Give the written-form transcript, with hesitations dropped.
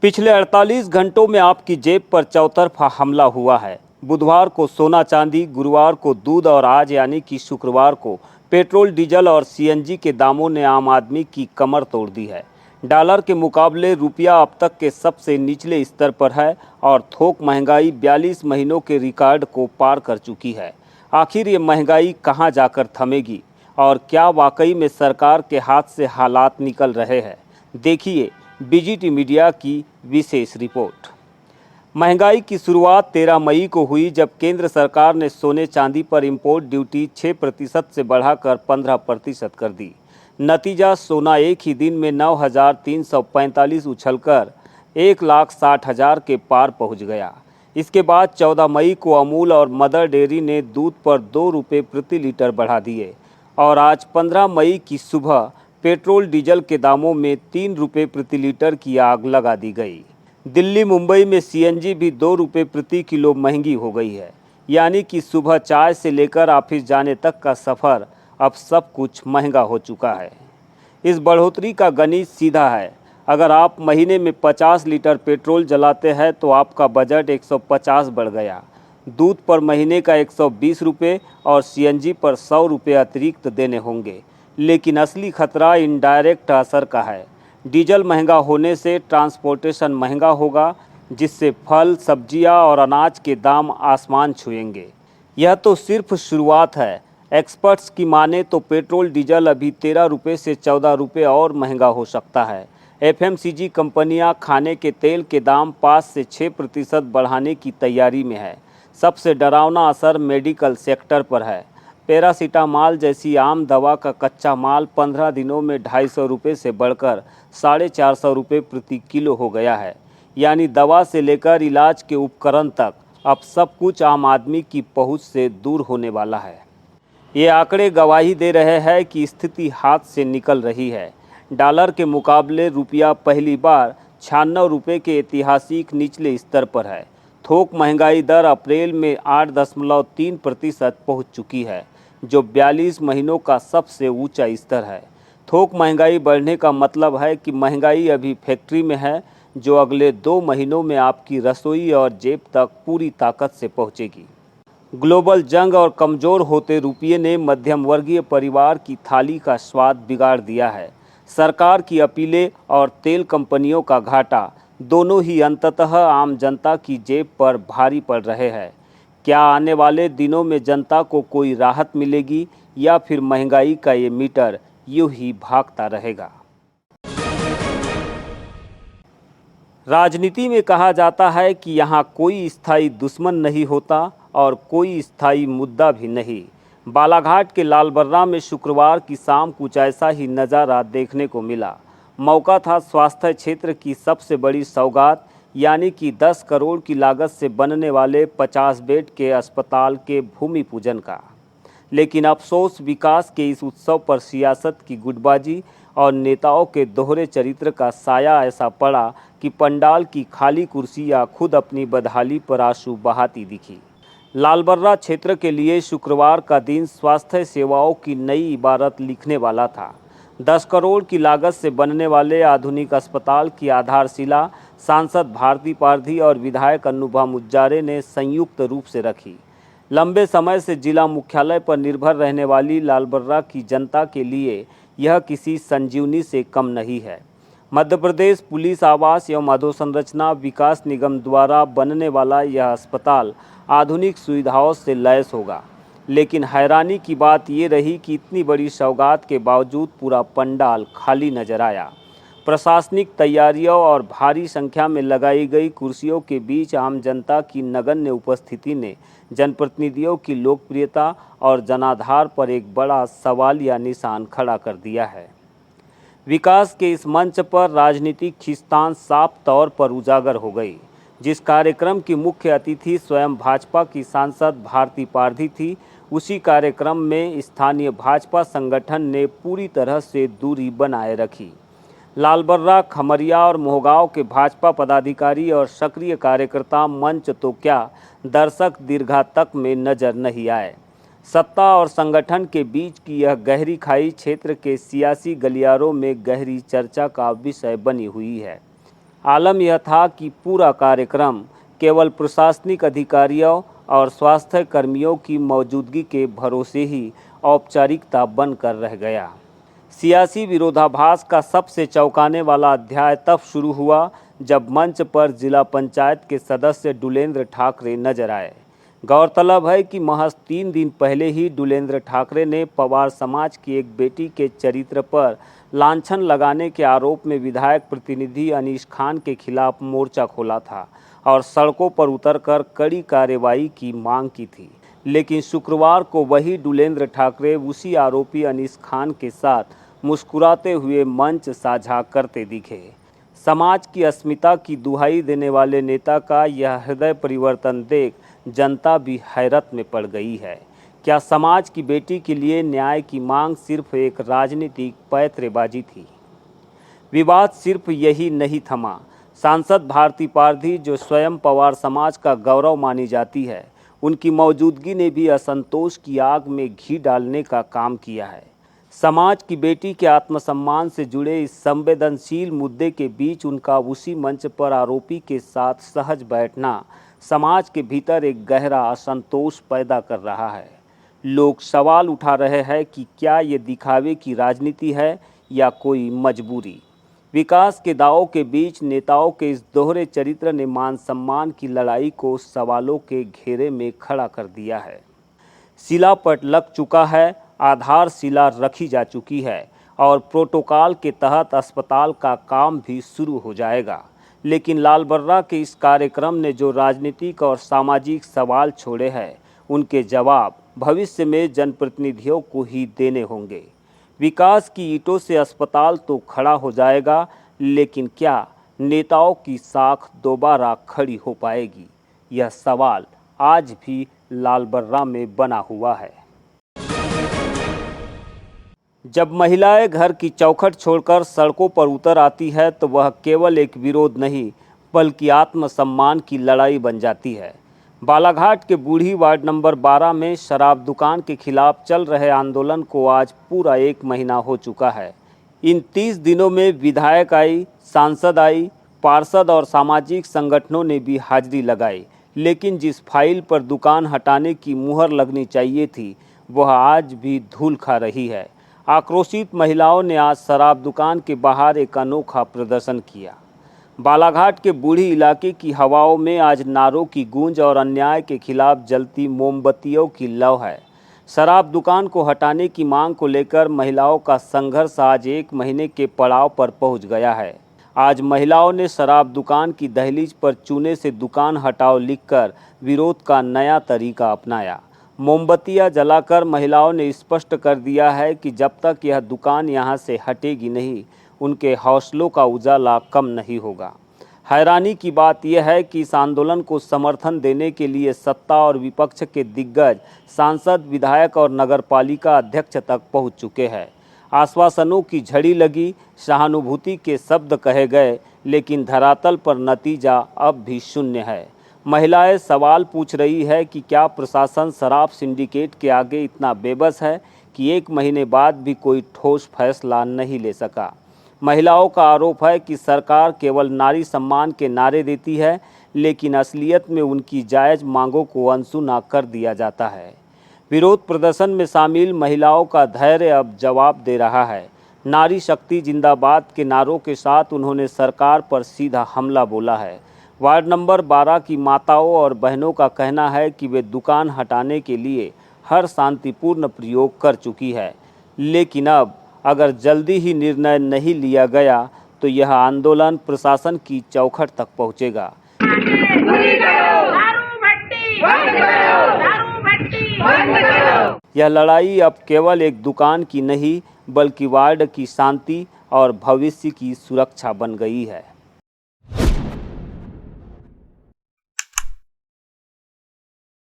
पिछले 48 घंटों में आपकी जेब पर चौतरफा हमला हुआ है। बुधवार को सोना चांदी, गुरुवार को दूध और आज यानी कि शुक्रवार को पेट्रोल, डीजल और सीएनजी के दामों ने आम आदमी की कमर तोड़ दी है। डॉलर के मुकाबले रुपया अब तक के सबसे निचले स्तर पर है और थोक महंगाई 42 महीनों के रिकॉर्ड को पार कर चुकी है। आखिर ये महंगाई कहां जाकर थमेगी और क्या वाकई में सरकार के हाथ से हालात निकल रहे हैं? देखिए बीजीटी मीडिया की विशेष रिपोर्ट। महंगाई की शुरुआत 13 मई को हुई, जब केंद्र सरकार ने सोने चांदी पर इंपोर्ट ड्यूटी 6% से बढ़ाकर 15% कर दी। नतीजा, सोना एक ही दिन में 9,345 उछलकर 1,60,000 के पार पहुंच गया। इसके बाद 14 मई को अमूल और मदर डेयरी ने दूध पर 2 रुपये प्रति लीटर बढ़ा दिए और आज 15 मई की सुबह पेट्रोल डीजल के दामों में 3 रुपये प्रति लीटर की आग लगा दी गई। दिल्ली, मुंबई में सीएनजी भी 2 रुपये प्रति किलो महंगी हो गई है। यानी कि सुबह चाय से लेकर ऑफिस जाने तक का सफ़र अब सब कुछ महंगा हो चुका है। इस बढ़ोतरी का गणित सीधा है। अगर आप महीने में 50 लीटर पेट्रोल जलाते हैं तो आपका बजट 150 बढ़ गया। दूध पर महीने का 120 रुपये और सीएनजी पर 100 रुपये अतिरिक्त देने होंगे। लेकिन असली खतरा इनडायरेक्ट असर का है। डीजल महंगा होने से ट्रांसपोर्टेशन महंगा होगा, जिससे फल, सब्जियां और अनाज के दाम आसमान छुएंगे। यह तो सिर्फ शुरुआत है। एक्सपर्ट्स की माने तो पेट्रोल डीजल अभी 13 रुपये से 14 रुपये और महंगा हो सकता है। एफएमसीजी कंपनियां खाने के तेल के दाम 5 से 6% बढ़ाने की तैयारी में है। सबसे डरावना असर मेडिकल सेक्टर पर है। पैरासीटामॉल जैसी आम दवा का कच्चा माल 15 दिनों में 250 रुपये से बढ़कर 450 रुपये प्रति किलो हो गया है। यानी दवा से लेकर इलाज के उपकरण तक अब सब कुछ आम आदमी की पहुंच से दूर होने वाला है। ये आंकड़े गवाही दे रहे हैं कि स्थिति हाथ से निकल रही है। डॉलर के मुकाबले रुपया पहली बार 96 रुपये के ऐतिहासिक निचले स्तर पर है। थोक महंगाई दर अप्रैल में 8.3% पहुँच चुकी है, जो 42 महीनों का सबसे ऊंचा स्तर है। थोक महंगाई बढ़ने का मतलब है कि महंगाई अभी फैक्ट्री में है, जो अगले 2 महीनों में आपकी रसोई और जेब तक पूरी ताकत से पहुंचेगी। ग्लोबल जंग और कमज़ोर होते रुपये ने मध्यम वर्गीय परिवार की थाली का स्वाद बिगाड़ दिया है। सरकार की अपीलें और तेल कंपनियों का घाटा, दोनों ही अंततः आम जनता की जेब पर भारी पड़ रहे हैं। क्या आने वाले दिनों में जनता को कोई राहत मिलेगी या फिर महंगाई का ये मीटर यूं ही भागता रहेगा? राजनीति में कहा जाता है कि यहाँ कोई स्थायी दुश्मन नहीं होता और कोई स्थायी मुद्दा भी नहीं। बालाघाट के लालबर्रा में शुक्रवार की शाम कुछ ऐसा ही नज़ारा देखने को मिला। मौका था स्वास्थ्य क्षेत्र की सबसे बड़ी सौगात, यानी कि 10 करोड़ की लागत से बनने वाले 50 बेड के अस्पताल के भूमि पूजन का। लेकिन अफसोस, विकास के इस उत्सव पर सियासत की गुटबाजी और नेताओं के दोहरे चरित्र का साया ऐसा पड़ा कि पंडाल की खाली कुर्सियां खुद अपनी बदहाली पर आंसू बहाती दिखी। लालबर्रा क्षेत्र के लिए शुक्रवार का दिन स्वास्थ्य सेवाओं की नई इबारत लिखने वाला था। 10 करोड़ की लागत से बनने वाले आधुनिक अस्पताल की आधारशिला सांसद भारती पारधी और विधायक अनुभव मुज्जारे ने संयुक्त रूप से रखी। लंबे समय से जिला मुख्यालय पर निर्भर रहने वाली लालबर्रा की जनता के लिए यह किसी संजीवनी से कम नहीं है। मध्य प्रदेश पुलिस आवास एवं अधोसंरचना विकास निगम द्वारा बनने वाला यह अस्पताल आधुनिक सुविधाओं से लैस होगा। लेकिन हैरानी की बात ये रही कि इतनी बड़ी सौगात के बावजूद पूरा पंडाल खाली नजर आया। प्रशासनिक तैयारियों और भारी संख्या में लगाई गई कुर्सियों के बीच आम जनता की नगण्य उपस्थिति ने जनप्रतिनिधियों की लोकप्रियता और जनाधार पर एक बड़ा सवालिया निशान खड़ा कर दिया है। विकास के इस मंच पर राजनीतिक खींचतान साफ तौर पर उजागर हो गई। जिस कार्यक्रम की मुख्य अतिथि स्वयं भाजपा की सांसद भारती पारधी थी, उसी कार्यक्रम में स्थानीय भाजपा संगठन ने पूरी तरह से दूरी बनाए रखी। लालबर्रा, खमरिया और मोहगांव के भाजपा पदाधिकारी और सक्रिय कार्यकर्ता मंच तो क्या, दर्शक दीर्घा तक में नजर नहीं आए। सत्ता और संगठन के बीच की यह गहरी खाई क्षेत्र के सियासी गलियारों में गहरी चर्चा का विषय बनी हुई है। आलम यह था कि पूरा कार्यक्रम केवल प्रशासनिक अधिकारियों और स्वास्थ्य कर्मियों की मौजूदगी के भरोसे ही औपचारिकता बनकर रह गया। सियासी विरोधाभास का सबसे चौंकाने वाला अध्याय तब शुरू हुआ जब मंच पर जिला पंचायत के सदस्य डुलेंद्र ठाकरे नजर आए। गौरतलब है कि महज 3 दिन पहले ही डुलेंद्र ठाकरे ने पवार समाज की एक बेटी के चरित्र पर लांछन लगाने के आरोप में विधायक प्रतिनिधि अनीश खान के खिलाफ मोर्चा खोला था और सड़कों पर उतरकर कड़ी कार्रवाई की मांग की थी। लेकिन शुक्रवार को वही डुलेंद्र ठाकरे उसी आरोपी अनीश खान के साथ मुस्कुराते हुए मंच साझा करते दिखे। समाज की अस्मिता की दुहाई देने वाले नेता का यह हृदय परिवर्तन देख जनता भी हैरत में पड़ गई है। क्या समाज की बेटी के लिए न्याय की मांग सिर्फ एक राजनीतिक पैंतरेबाजी थी? विवाद सिर्फ यही नहीं थमा। सांसद भारती पारधी, जो स्वयं पवार समाज का गौरव मानी जाती है, उनकी मौजूदगी ने भी असंतोष की आग में घी डालने का काम किया है। समाज की बेटी के आत्मसम्मान से जुड़े इस संवेदनशील मुद्दे के बीच उनका उसी मंच पर आरोपी के साथ सहज बैठना समाज के भीतर एक गहरा असंतोष पैदा कर रहा है। लोग सवाल उठा रहे हैं कि क्या ये दिखावे की राजनीति है या कोई मजबूरी। विकास के दावों के बीच नेताओं के इस दोहरे चरित्र ने मान सम्मान की लड़ाई को सवालों के घेरे में खड़ा कर दिया है। शिलापट लग चुका है, आधारशिला रखी जा चुकी है और प्रोटोकॉल के तहत अस्पताल का काम भी शुरू हो जाएगा। लेकिन लालबर्रा के इस कार्यक्रम ने जो राजनीतिक और सामाजिक सवाल छोड़े हैं, उनके जवाब भविष्य में जनप्रतिनिधियों को ही देने होंगे। विकास की ईंटों से अस्पताल तो खड़ा हो जाएगा, लेकिन क्या नेताओं की साख दोबारा खड़ी हो पाएगी? यह सवाल आज भी लालबर्रा में बना हुआ है। जब महिलाएं घर की चौखट छोड़कर सड़कों पर उतर आती है तो वह केवल एक विरोध नहीं बल्कि आत्मसम्मान की लड़ाई बन जाती है। बालाघाट के बूढ़ी वार्ड नंबर 12 में शराब दुकान के खिलाफ चल रहे आंदोलन को आज पूरा 1 महीना हो चुका है। इन 30 दिनों में विधायक आई, सांसद आई, पार्षद और सामाजिक संगठनों ने भी हाजिरी लगाई, लेकिन जिस फाइल पर दुकान हटाने की मुहर लगनी चाहिए थी वह आज भी धूल खा रही है। आक्रोशित महिलाओं ने आज शराब दुकान के बाहर एक अनोखा प्रदर्शन किया। बालाघाट के बूढ़ी इलाके की हवाओं में आज नारों की गूंज और अन्याय के खिलाफ जलती मोमबत्तियों की लौ है। शराब दुकान को हटाने की मांग को लेकर महिलाओं का संघर्ष आज 1 महीने के पड़ाव पर पहुंच गया है। आज महिलाओं ने शराब दुकान की दहलीज पर चूने से दुकान हटाओ लिखकर विरोध का नया तरीका अपनाया। मोमबत्तियां जलाकर महिलाओं ने स्पष्ट कर दिया है कि जब तक यह दुकान यहां से हटेगी नहीं, उनके हौसलों का उजाला कम नहीं होगा। हैरानी की बात यह है कि इस आंदोलन को समर्थन देने के लिए सत्ता और विपक्ष के दिग्गज सांसद, विधायक और नगरपालिका अध्यक्ष तक पहुंच चुके हैं। आश्वासनों की झड़ी लगी, सहानुभूति के शब्द कहे गए, लेकिन धरातल पर नतीजा अब भी शून्य है। महिलाएं सवाल पूछ रही है कि क्या प्रशासन शराब सिंडिकेट के आगे इतना बेबस है कि 1 महीने बाद भी कोई ठोस फैसला नहीं ले सका। महिलाओं का आरोप है कि सरकार केवल नारी सम्मान के नारे देती है, लेकिन असलियत में उनकी जायज़ मांगों को अनसुना कर दिया जाता है। विरोध प्रदर्शन में शामिल महिलाओं का धैर्य अब जवाब दे रहा है। नारी शक्ति जिंदाबाद के नारों के साथ उन्होंने सरकार पर सीधा हमला बोला है। वार्ड नंबर 12 की माताओं और बहनों का कहना है कि वे दुकान हटाने के लिए हर शांतिपूर्ण प्रयोग कर चुकी है, लेकिन अब अगर जल्दी ही निर्णय नहीं लिया गया तो यह आंदोलन प्रशासन की चौखट तक पहुंचेगा। यह लड़ाई अब केवल एक दुकान की नहीं बल्कि वार्ड की शांति और भविष्य की सुरक्षा बन गई है।